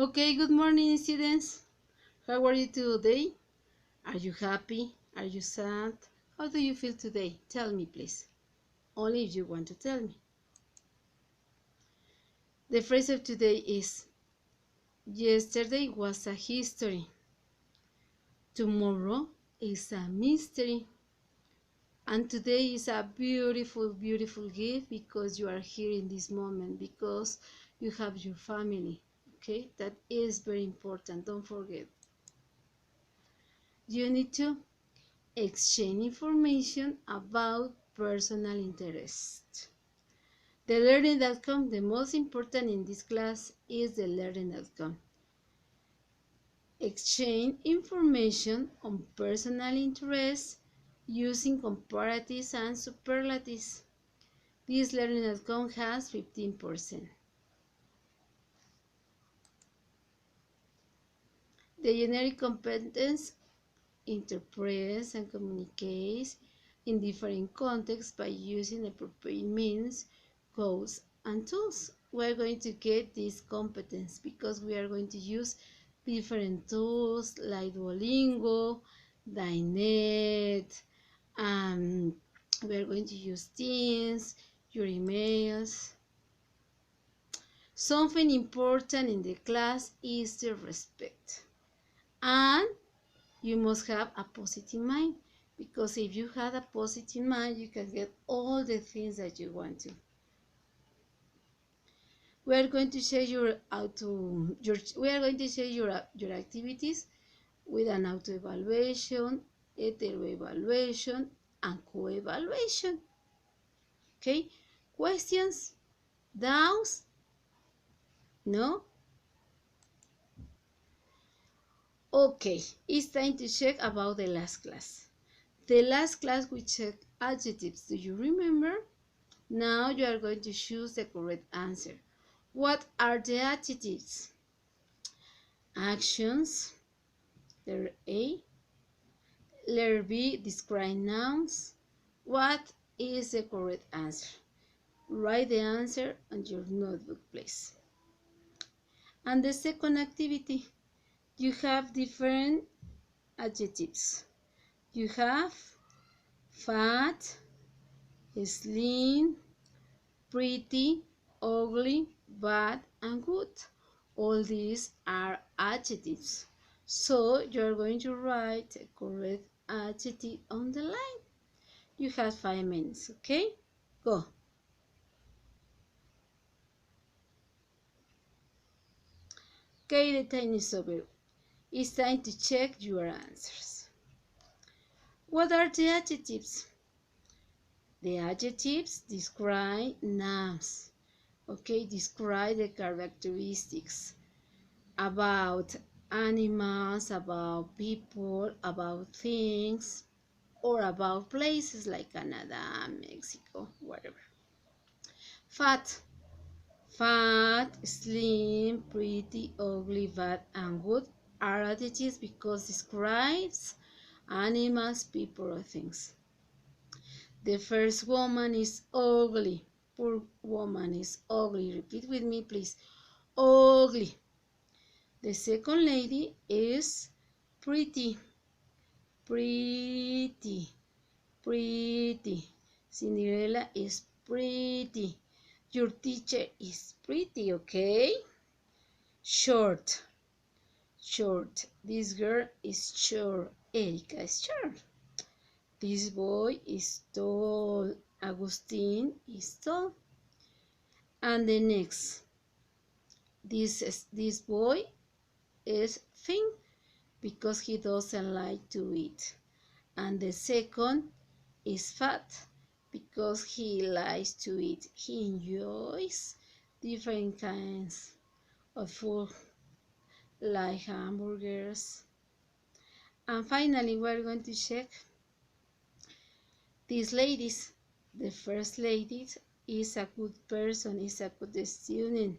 Okay, good morning, students. How are you today? Are you happy? Are you sad? How do you feel today? Tell me, please. Only if you want to tell me. The phrase of today is yesterday was a history. Tomorrow is a mystery. And today is a beautiful, beautiful gift because you are here in this moment, because you have your family. Okay, that is very important. Don't forget. You need to exchange information about personal interest. The learning outcome, the most important in this class is the learning outcome. Exchange information on personal interests using comparatives and superlatives. This learning outcome has 15%. The generic competence interprets and communicates in different contexts by using appropriate means, codes, and tools. We are going to get this competence because we are going to use different tools like Duolingo, Dinette, and we are going to use Teams, your emails. Something important in the class is the respect. And you must have a positive mind, because if you have a positive mind, you can get all the things that you want to. We are going to share your activities with an auto evaluation, hetero evaluation, and co-evaluation. Okay, questions, doubts? No? Okay, it's time to check about the last class. The last class we checked adjectives. Do you remember? Now you are going to choose the correct answer. What are the adjectives? Actions, letter A. Letter B, describe nouns. What is the correct answer? Write the answer on your notebook, please. And the second activity, you have different adjectives. You have fat, slim, pretty, ugly, bad, and good. All these are adjectives. So you're going to write a correct adjective on the line. You have 5 minutes, okay? Go. Okay, the time is over. It's time to check your answers. What are the adjectives? The adjectives describe nouns. Okay, describe the characteristics about animals, about people, about things, or about places like Canada, Mexico, whatever. Fat. Fat, slim, pretty, ugly, bad, and good are adjectives because describes animals, people, or things. The first woman is ugly. Poor woman is ugly. Repeat with me, please. Ugly. The second lady is pretty. Pretty. Pretty. Cinderella is pretty. Your teacher is pretty, okay? Short. Short. This girl is short. Erika is short. This boy is tall. Agustin is tall. And the next. This boy is thin because he doesn't like to eat. And the second is fat because he likes to eat. He enjoys different kinds of food like hamburgers. And finally, we're going to check these ladies. The first lady is a good person, is a good student.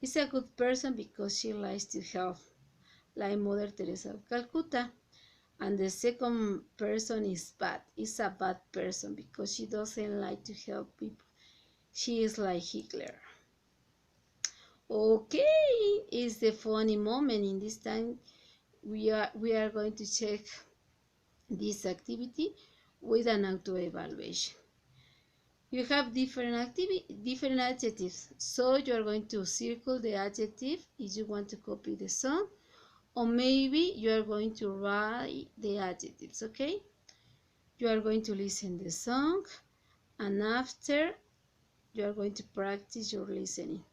Is a good person because she likes to help, like Mother Teresa of Calcutta. And the second person is bad. Is a bad person because she doesn't like to help people. She is like Hitler. Okay, it's the funny moment. In this time, we are going to check this activity with an auto evaluation. You have different adjectives, so you are going to circle the adjective if you want to copy the song, or maybe you are going to write the adjectives. Okay, you are going to listen the song, and after you are going to practice your listening.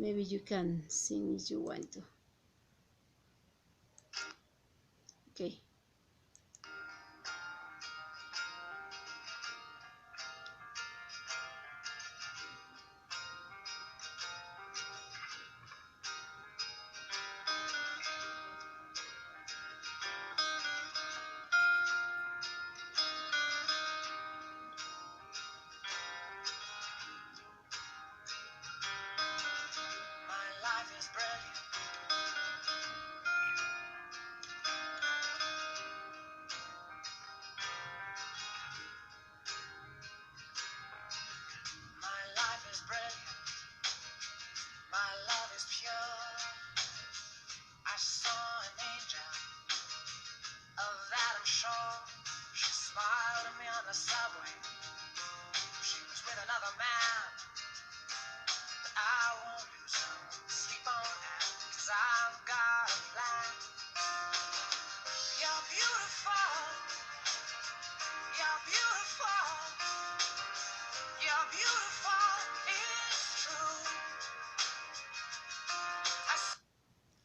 Maybe you can sing if you want to. Okay.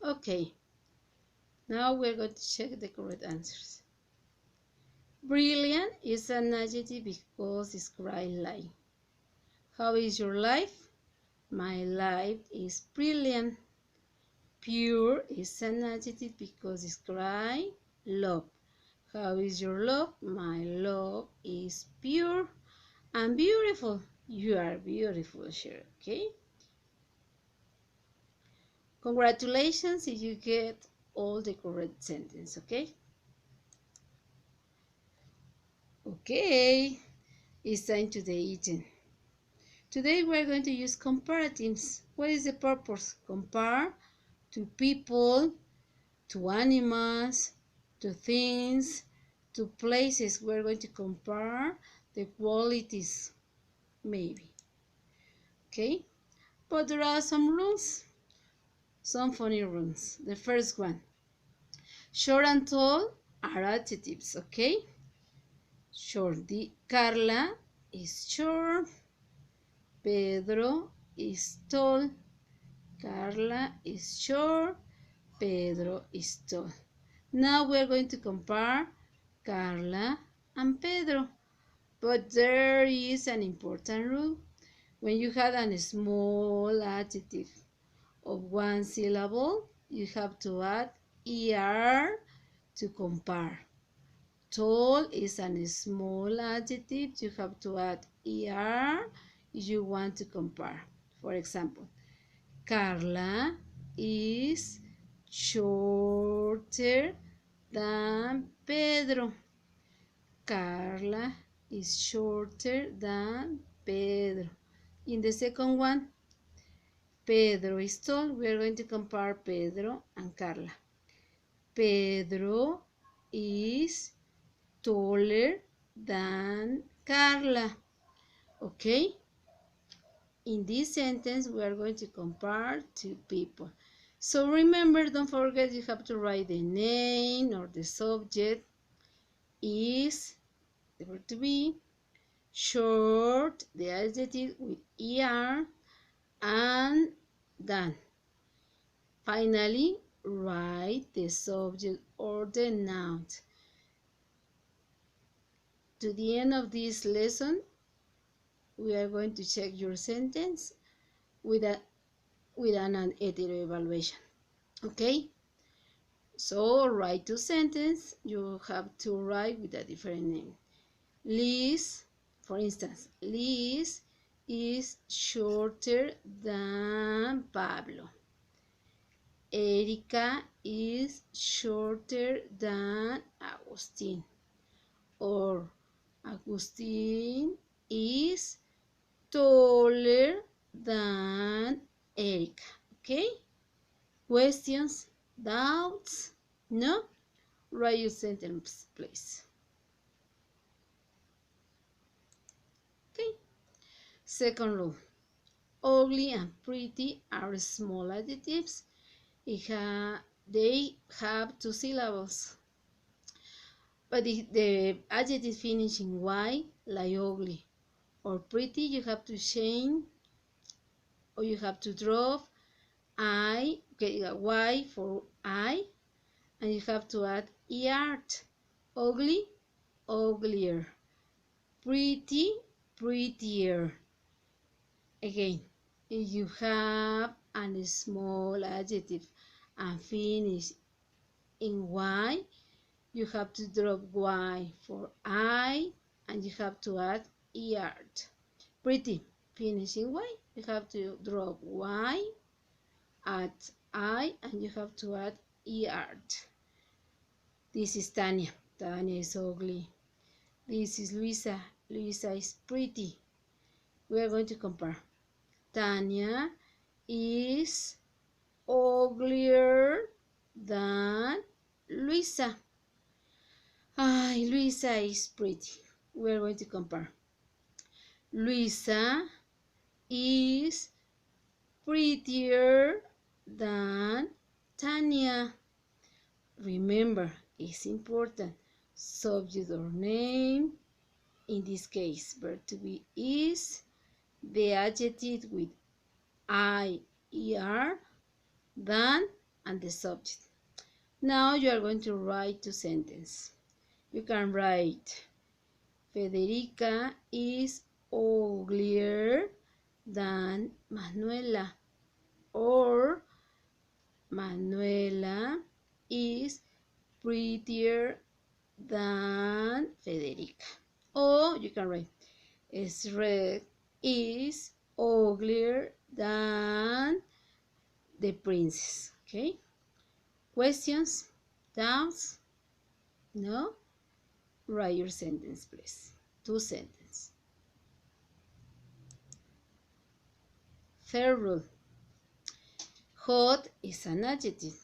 Okay, now we're going to check the correct answers. Brilliant is an adjective because it describes life. How is your life? My life is brilliant. Pure is an adjective because it describes love. How is your love? My love is pure. And beautiful. You are beautiful, sure, okay? Congratulations if you get all the correct sentence, okay? Okay, it's time to the eating. Today we're going to use comparatives. What is the purpose? Compare to people, to animals, to things, to places. We're going to compare the qualities, maybe. Okay? But there are some rules, some funny rules. The first one, short and tall are adjectives, okay? Short. Carla is short. Pedro is tall. Carla is short. Pedro is tall. Now we're going to compare Carla and Pedro. But there is an important rule. When you have a small adjective of one syllable, you have to add er to compare. Tall is a small adjective. You have to add er if you want to compare. For example, Carla is shorter than Pedro. Carla is shorter than Pedro. In the second one, Pedro is tall. We are going to compare Pedro and Carla. Pedro is taller than Carla. Okay? In this sentence, we are going to compare two people. So remember, don't forget you have to write the name or the subject. Is, the verb to be, short, the adjective with er, and done. Finally, write the subject or the noun. To the end of this lesson, we are going to check your sentence with an hetero evaluation. Okay? So write two sentences. You have to write with a different name. Liz, for instance, Liz is shorter than Pablo. Erika is shorter than Agustin. Or Agustin is taller than Erika. Okay? Questions? Doubts? No? Write your sentence, please. Okay? Second rule. Ugly and pretty are small adjectives. They have two syllables. But if the adjective finish in Y, like ugly or pretty, you have to change, or you have to drop I, okay, Y for I, and you have to add ER. Ugly, uglier. Pretty, prettier. Again, if you have a small adjective and finish in Y, you have to drop Y for I, and you have to add ER. Pretty, finish in Y, you have to drop Y, add I, and you have to add ER. This is Tanya. Tanya is ugly. This is Luisa. Luisa is pretty. We are going to compare. Tanya is uglier than Luisa. Luisa is pretty. We are going to compare. Luisa is prettier than Tanya. Remember, it's important. Subject or name. In this case, verb to be is, the adjective with IER, than, and the subject. Now you are going to write two sentences. You can write, Federica is uglier than Manuela, or Manuela is prettier than Federica. Or you can write, Shrek is uglier than the princess. Okay? Questions? Doubts? No? Write your sentence, please. Two sentences. Third rule. Hot is an adjective.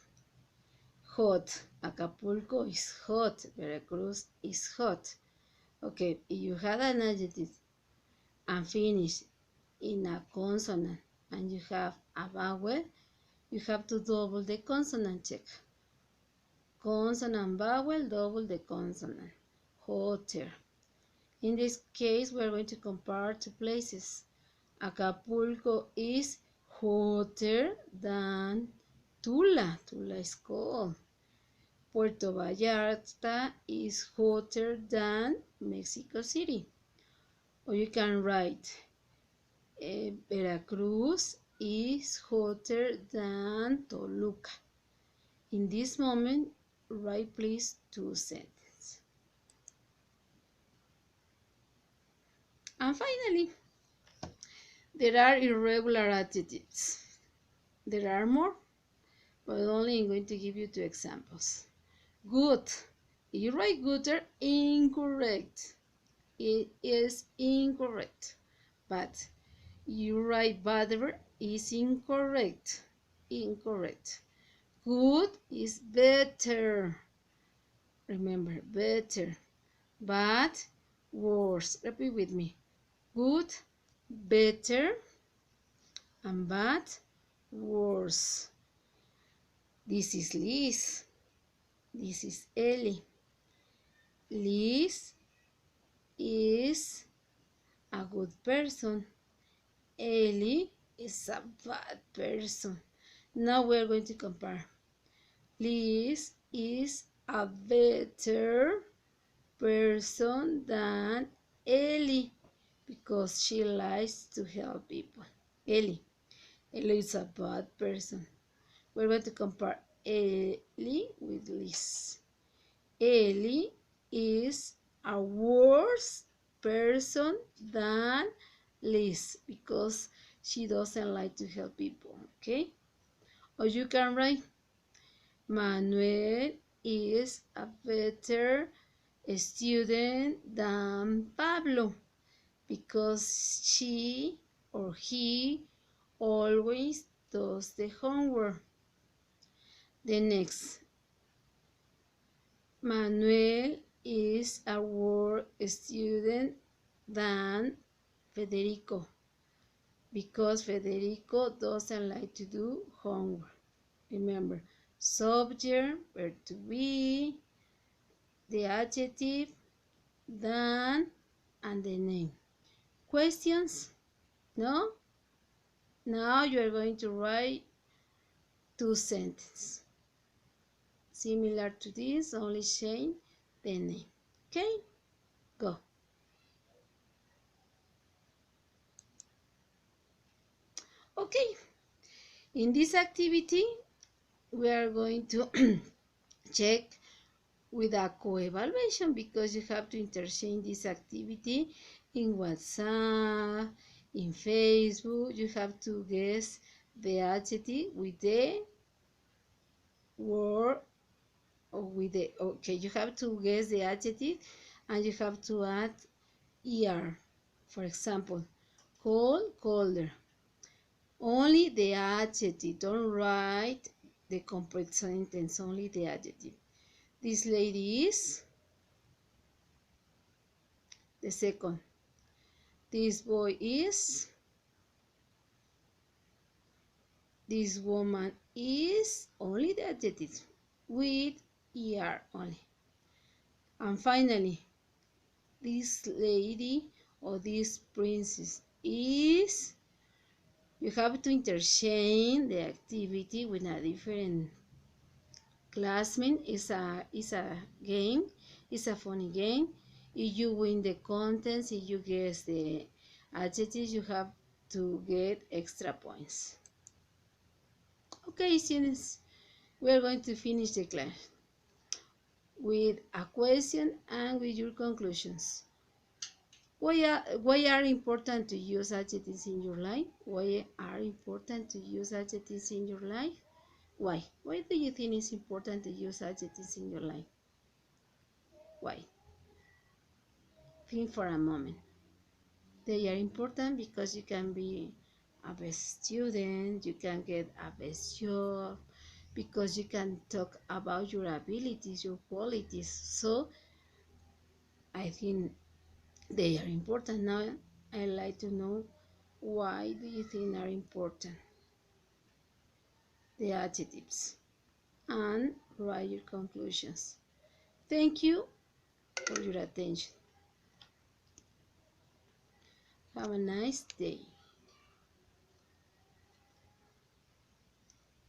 Hot. Acapulco is hot. Veracruz is hot. Okay, if you had an adjective and finish in a consonant and you have a vowel, you have to double the consonant check. Consonant, vowel, double the consonant. Hotter. In this case, we are going to compare two places. Acapulco is hotter than Tula. Tula is cold. Puerto Vallarta is hotter than Mexico City. Or you can write, Veracruz is hotter than Toluca. In this moment, write please two sentences. And finally, there are irregular adjectives. There are more, but only I'm going to give you two examples. Good. You write gooder, incorrect. It is incorrect. But you write better is incorrect. Incorrect. Good is better. Remember, better. Bad, worse. Repeat with me. Good, better, and bad, worse. This is Liz. This is Ellie. Liz is a good person. Ellie is a bad person. Now we're going to compare. Liz is a better person than Ellie because she likes to help people. Ellie is a bad person. We're going to compare Ellie with Liz. Ellie is a worse person than Liz because she doesn't like to help people, okay? Or you can write, Manuel is a better student than Pablo because she or he always does the homework. The next, Manuel is a worse student than Federico because Federico doesn't like to do homework. Remember, subject, verb to be, the adjective, than, and the name. Questions? No? Now you are going to write 2 sentences. Similar to this, only change the name. Okay? Go. Okay. In this activity, we are going to check with a co-evaluation because you have to interchange this activity in WhatsApp, in Facebook. You have to guess the adjective with the word or with the, okay, you have to guess the adjective and you have to add er. For example, cold, colder. Only the adjective, don't write the complete sentence, only the adjective. This lady is, the second. This boy is, this woman is, only the adjective with er only. And finally, this lady or this princess is, you have to interchange the activity with a different classmate. It's a game, it's a funny game. If you win the contest, if you guess the adjectives, you have to get extra points. Okay, students, we are going to finish the class with a question and with your conclusions. Why are important to use adjectives in your life? Why are important to use adjectives in your life? Why? Why do you think it's important to use adjectives in your life? Why? Think for a moment. They are important because you can be a best student, you can get a best job, because you can talk about your abilities, your qualities. So I think they are important. Now I like to know, why do you think are important? The adjectives, and write your conclusions. Thank you for your attention. Have a nice day.